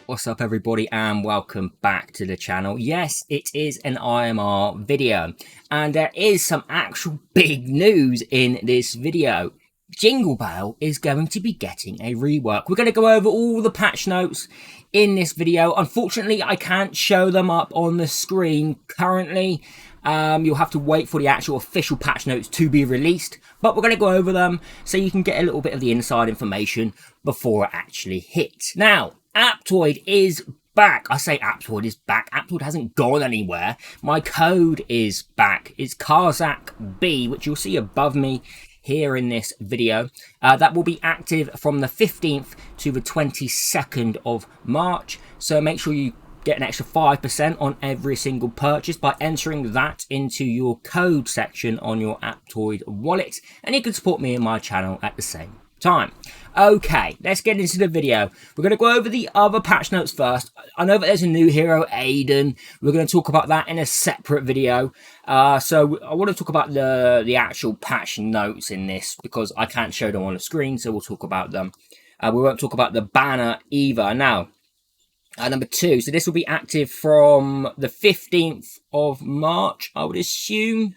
What's up everybody and welcome back to the channel. Yes, it is an IMR video and there is some actual big news in this video. Jingle Belle is going to be getting a rework. We're going to go over all the patch notes in this video. Unfortunately, I can't show them up on the screen currently. You'll have to wait for the actual official patch notes to be released, but we're going to go over them so you can get a little bit of the inside information before it actually hits. Now, Aptoide is back. I say Aptoide is back. Aptoide hasn't gone anywhere. My code is back. It's CARZAKB, which you'll see above me here in this video. That will be active from the 15th to the 22nd of March. So make sure you get an extra 5% on every single purchase by entering that into your code section on your Aptoide wallet. And you can support me and my channel at the same time. Okay, let's get into the video. We're going to go over the other patch notes first. I know that there's a new hero, Aiden. We're going to talk about that in a separate video. So I want to talk about the actual patch notes in this because I can't show them on the screen, so we'll talk about them. We won't talk about the banner either. Now, number 2, so this will be active from the 15th of March, I would assume.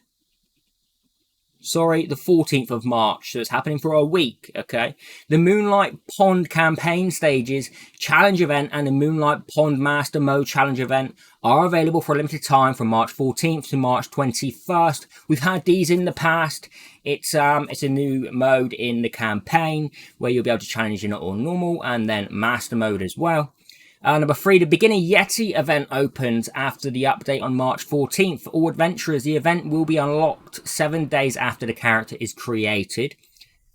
Sorry, the 14th of March, so it's happening for a week, okay? The Moonlight Pond campaign stages, challenge event, and the Moonlight Pond Master Mode challenge event are available for a limited time from March 14th to March 21st. We've had these in the past. It's a new mode in the campaign where you'll be able to challenge in all normal and then Master Mode as well. Number 3, the Beginner Yeti event opens after the update on March 14th. For all adventurers, the event will be unlocked 7 days after the character is created.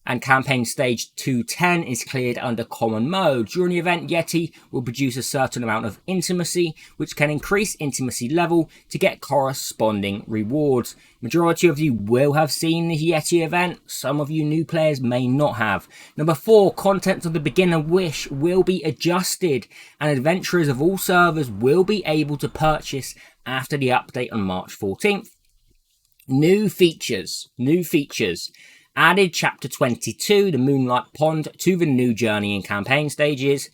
And campaign stage 210 is cleared under common mode. During the event, Yeti will produce a certain amount of intimacy, which can increase intimacy level to get corresponding rewards. Majority of you will have seen the Yeti event. Some of you new players may not have. Number 4, content of the beginner wish will be adjusted, and adventurers of all servers will be able to purchase after the update on March 14th. New features. Added Chapter 22, the Moonlight Pond, to the new journey and campaign stages.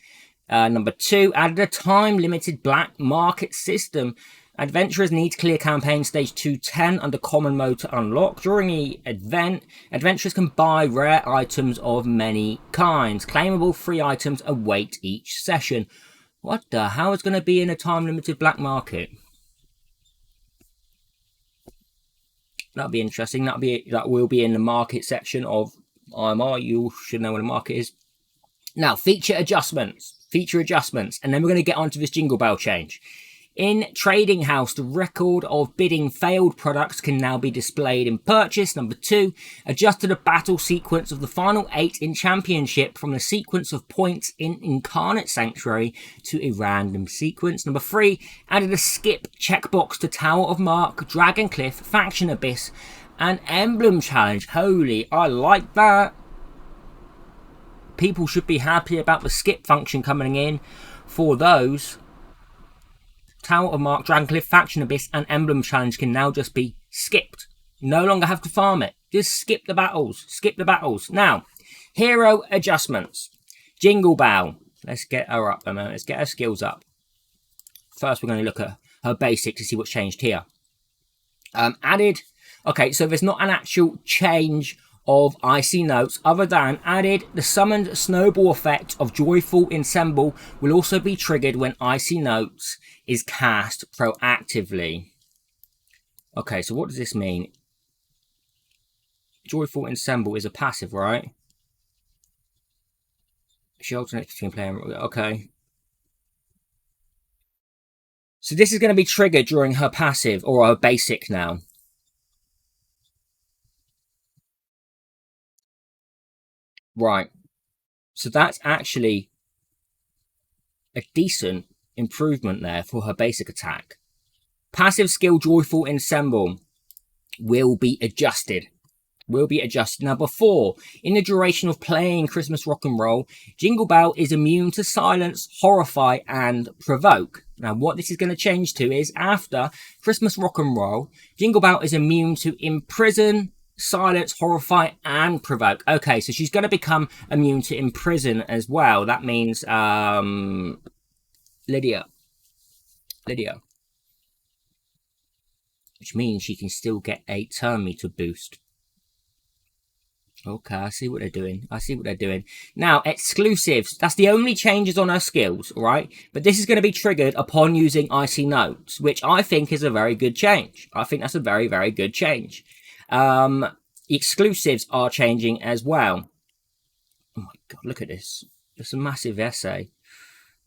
Number 2, added a time-limited black market system. Adventurers need to clear campaign stage 210 under common mode to unlock. During the event, adventurers can buy rare items of many kinds. Claimable free items await each session. What the hell is going to be in a time-limited black market? That'll be interesting. That will be in the market section of IMR. You should know what a market is. Now, feature adjustments, and then we're going to get onto this Jingle Belle change. In Trading House, the record of bidding failed products can now be displayed in purchase. Number 2, adjusted the battle sequence of the final 8 in Championship from the sequence of points in Incarnate Sanctuary to a random sequence. Number 3, added a skip checkbox to Tower of Mark, Dragon Cliff, Faction Abyss, and Emblem Challenge. Holy, I like that. People should be happy about the skip function coming in for those. Tower of Mark, Dragoncliff, Faction Abyss, and Emblem Challenge can now just be skipped. No longer have to farm it. Just skip the battles. Now, hero adjustments. Jingle Belle. Let's get her up a moment. Let's get her skills up. First, we're going to look at her basic to see what's changed here. Added. Okay, so there's not an actual change of Icy Notes other than added the summoned snowball effect of Joyful Ensemble will also be triggered when Icy Notes is cast proactively. Okay, so what does this mean? Joyful Ensemble is a passive, right? She alternates between player and... Okay. So this is going to be triggered during her passive or her basic now. Right, so that's actually a decent improvement there for her basic attack. Passive skill Joyful Ensemble will be adjusted. Now, before, in the duration of playing Christmas Rock and Roll, Jingle Belle is immune to Silence, Horrify, and Provoke. Now, what this is going to change to is after Christmas Rock and Roll, Jingle Belle is immune to Imprison, Silence, Horrify, and Provoke. Okay, so she's going to become immune to Imprison as well. That means Lydia. Which means she can still get a turn meter boost. Okay, I see what they're doing. Now, exclusives. That's the only changes on her skills, right? But this is going to be triggered upon using Icy Notes, which I think is a very good change. I think that's a very, very good change. The exclusives are changing as well. Oh my god, look at this. It's a massive essay.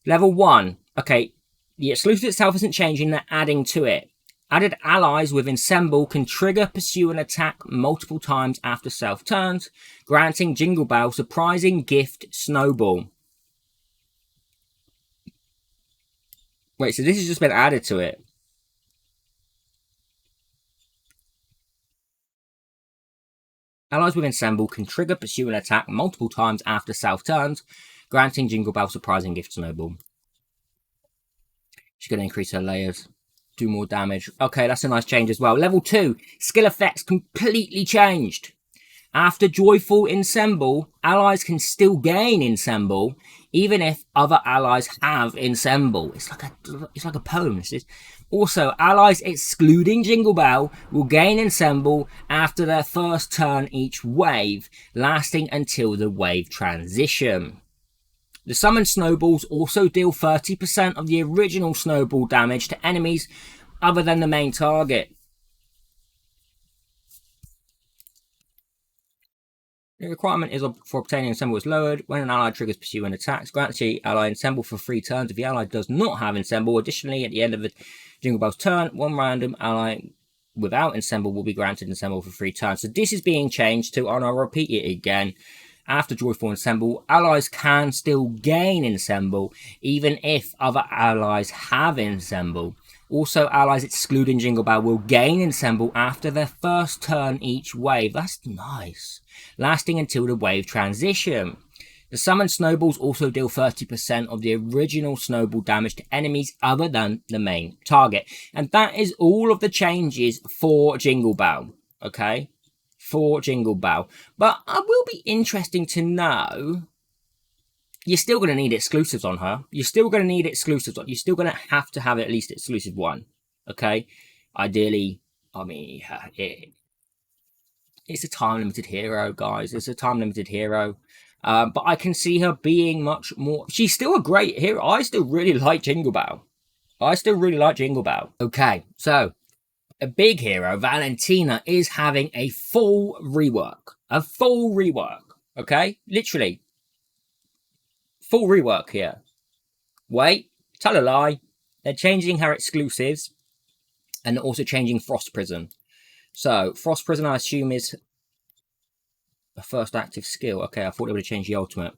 Level 1. Okay, the exclusive itself isn't changing, they're adding to it. Added allies with Ensemble can trigger, pursue, and attack multiple times after self turns, granting Jingle Belle surprising gift Snowball. Wait, so this has just been added to it. Allies with Ensemble can trigger, pursue, and attack multiple times after self turns, granting Jingle Belle surprising gift Snowball. She's going to increase her layers. Do more damage. Okay, that's a nice change as well. Level 2, skill effects completely changed. After Joyful Ensemble, allies can still gain Ensemble, even if other allies have Ensemble. It's like a poem. Also, allies excluding Jingle Belle will gain Ensemble after their first turn each wave, lasting until the wave transition. The summoned snowballs also deal 30% of the original snowball damage to enemies other than the main target. The requirement is for obtaining Ensemble is lowered. When an ally triggers pursue and attacks, grant the ally Ensemble for 3 turns. If the ally does not have Ensemble, additionally, at the end of the Jingle Belle's turn, one random ally without Ensemble will be granted Ensemble for 3 turns. So this is being changed to, and I'll repeat it again, after Joyful Ensemble, allies can still gain Ensemble, even if other allies have Ensemble. Also, allies excluding Jingle Belle will gain Ensemble after their first turn each wave. That's nice. Lasting until the wave transition. The summoned snowballs also deal 30% of the original snowball damage to enemies other than the main target. And that is all of the changes for Jingle Belle. Okay? For Jingle Belle. But it will be interesting to know, you're still going to need exclusives on her. You're still going to have to have at least exclusive 1. Okay? Ideally, I mean, it's a time-limited hero, guys. It's a time-limited hero. But I can see her being much more... She's still a great hero. I still really like Jingle Belle. Okay, so a big hero, Valentina, is having a full rework. Okay? Literally. Full rework here. Wait, tell a lie. They're changing her exclusives and also changing Frost Prison. So, Frost Prison, I assume, is a first active skill. Okay, I thought they would have changed the ultimate.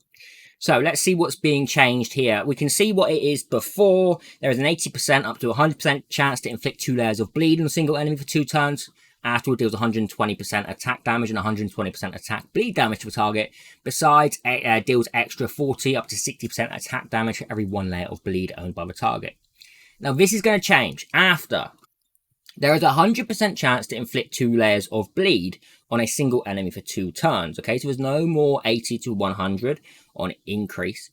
So, let's see what's being changed here. We can see what it is before. There is an 80% up to 100% chance to inflict 2 layers of bleed on a single enemy for 2 turns. Afterward, deals 120% attack damage and 120% attack bleed damage to the target. Besides, it deals extra 40 up to 60% attack damage for every 1 layer of bleed owned by the target. Now, this is going to change after. There is a 100% chance to inflict 2 layers of bleed on a single enemy for 2 turns. Okay, so there's no more 80 to 100 on increase.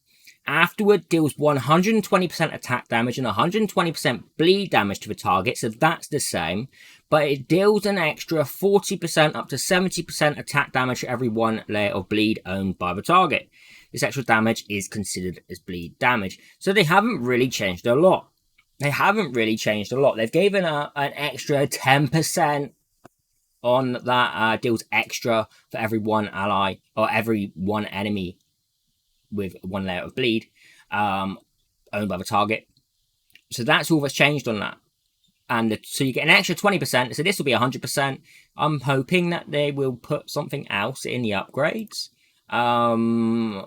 Afterward, deals 120% attack damage and 120% bleed damage to the target, so that's the same. But it deals an extra 40% up to 70% attack damage for every 1 layer of bleed owned by the target. This extra damage is considered as bleed damage. So they haven't really changed a lot. They've given an extra 10% on that deals extra for every 1 ally or every 1 enemy with 1 layer of bleed owned by the target. So that's all that's changed on that. And so you get an extra 20%. So this will be 100%. I'm hoping that they will put something else in the upgrades. I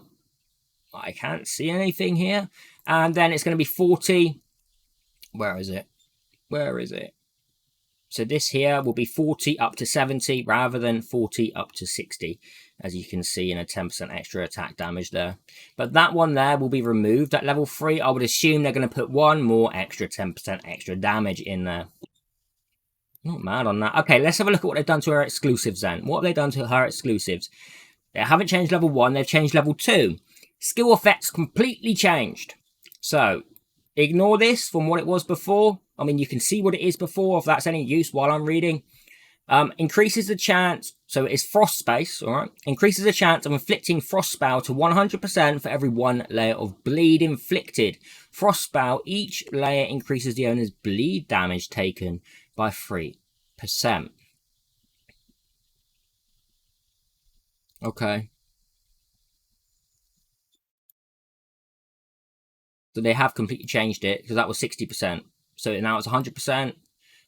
can't see anything here. And then it's going to be 40. Where is it? So this here will be 40 up to 70 rather than 40 up to 60. As you can see, in a 10% extra attack damage there. But that one there will be removed at level 3. I would assume they're going to put 1 more extra 10% extra damage in there. Not mad on that. Okay, let's have a look at what they've done to her exclusives then. What have they done to her exclusives? They haven't changed level 1, they've changed level 2. Skill effects completely changed. So, Ignore this from what it was before. I mean, you can see what it is before, if that's any use while I'm reading. Increases the chance, so it's frost space, alright? Increases the chance of inflicting frost spell to 100% for every 1 layer of bleed inflicted. Frost spell, each layer increases the owner's bleed damage taken by 3%. Okay. So they have completely changed it, because that was 60%. So now it's 100%,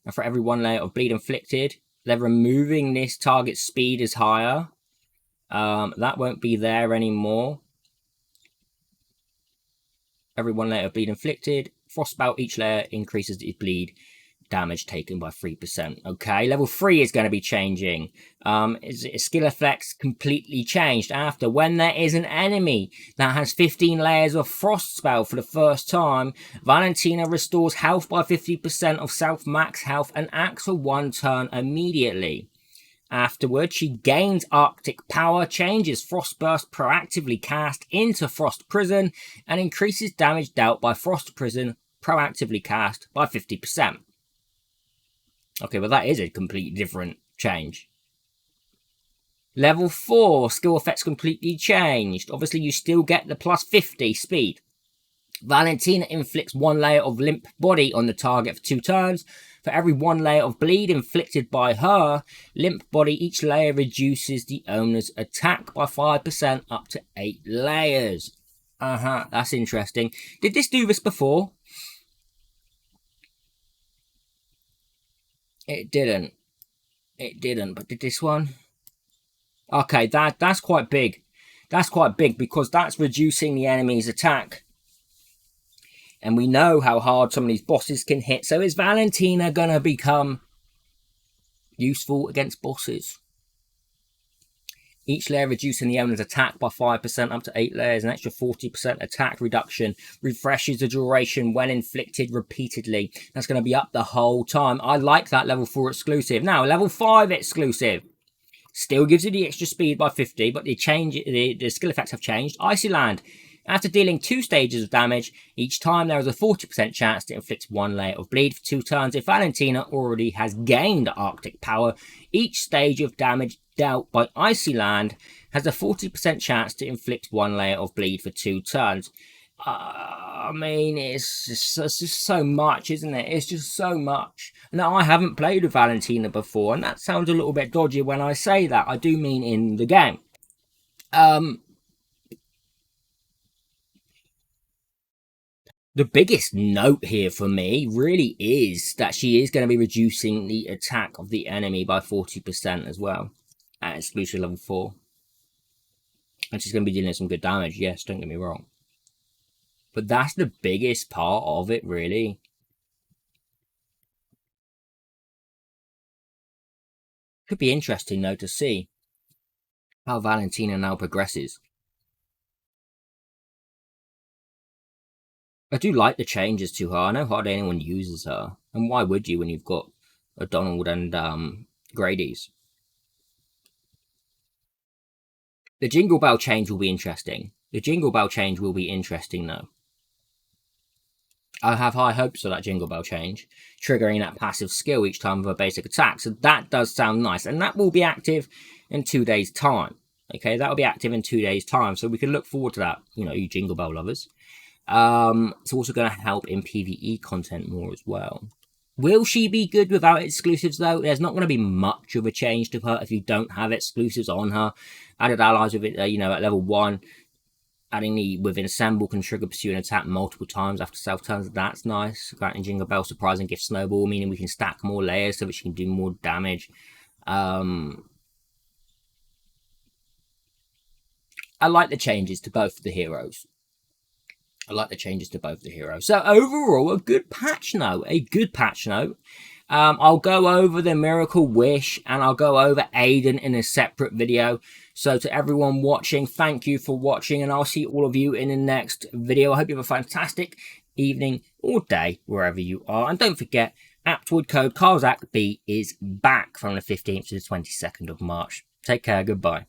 and for every 1 layer of bleed inflicted. They're removing this target speed is higher. That won't be there anymore. Every 1 layer of bleed inflicted. Frostbout, each layer increases its bleed damage taken by 3%. Okay, level 3 is going to be changing. Skill effects completely changed after. When there is an enemy that has 15 layers of frost spell for the first time, Valentina restores health by 50% of self max health and acts for 1 turn immediately. Afterwards, she gains Arctic power, changes Frost Burst proactively cast into Frost Prison, and increases damage dealt by Frost Prison proactively cast by 50%. Okay, well that is a completely different change. Level 4, skill effects completely changed. Obviously, you still get the plus 50 speed. Valentina inflicts 1 layer of limp body on the target for 2 turns. For every 1 layer of bleed inflicted by her limp body, each layer reduces the owner's attack by 5% up to 8 layers. That's interesting. Did this do this before? It didn't. It didn't, but did this one? Okay, that's quite big. That's quite big because that's reducing the enemy's attack. And we know how hard some of these bosses can hit. So is Valentina going to become useful against bosses? Each layer reducing the owner's attack by 5% up to 8 layers. An extra 40% attack reduction. Refreshes the duration when inflicted repeatedly. That's going to be up the whole time. I like that level 4 exclusive. Now, level 5 exclusive. Still gives you the extra speed by 50, but the skill effects have changed. Icy Land. After dealing 2 stages of damage, each time there is a 40% chance to inflict 1 layer of bleed for 2 turns. If Valentina already has gained Arctic power, each stage of damage dealt by Icy Land has a 40% chance to inflict 1 layer of bleed for 2 turns. I mean, it's just so much, isn't it? It's just so much. Now, I haven't played with Valentina before, and that sounds a little bit dodgy when I say that. I do mean in the game. The biggest note here for me really is that she is going to be reducing the attack of the enemy by 40% as well at exclusive level 4. And she's going to be dealing some good damage, yes, don't get me wrong. But that's the biggest part of it, really. Could be interesting, though, to see how Valentina now progresses. I do like the changes to her. I know hardly anyone uses her. And why would you when you've got a Donald and Grady's? The Jingle Belle change will be interesting. The Jingle Belle change will be interesting, though. I have high hopes for that Jingle Belle change, triggering that passive skill each time of a basic attack. So that does sound nice. And that will be active in 2 days' time. Okay, that will be active in 2 days' time. So we can look forward to that, you know, you Jingle Belle lovers. It's also going to help in PvE content more as well. Will she be good without exclusives, though? There's not going to be much of a change to her if you don't have exclusives on her. Added allies with it, you know, at level 1. Adding the within assemble can trigger pursue and attack multiple times after self turns. That's nice. Granting Jingle Belle surprise and gift snowball, meaning we can stack more layers so that she can do more damage. I like the changes to both of the heroes. So overall, a good patch note. I'll go over the Miracle Wish and I'll go over Aiden in a separate video. So to everyone watching, thank you for watching, and I'll see all of you in the next video. I hope you have a fantastic evening or day wherever you are. And don't forget, Aptoide code CARZAKB is back from the 15th to the 22nd of March. Take care. Goodbye.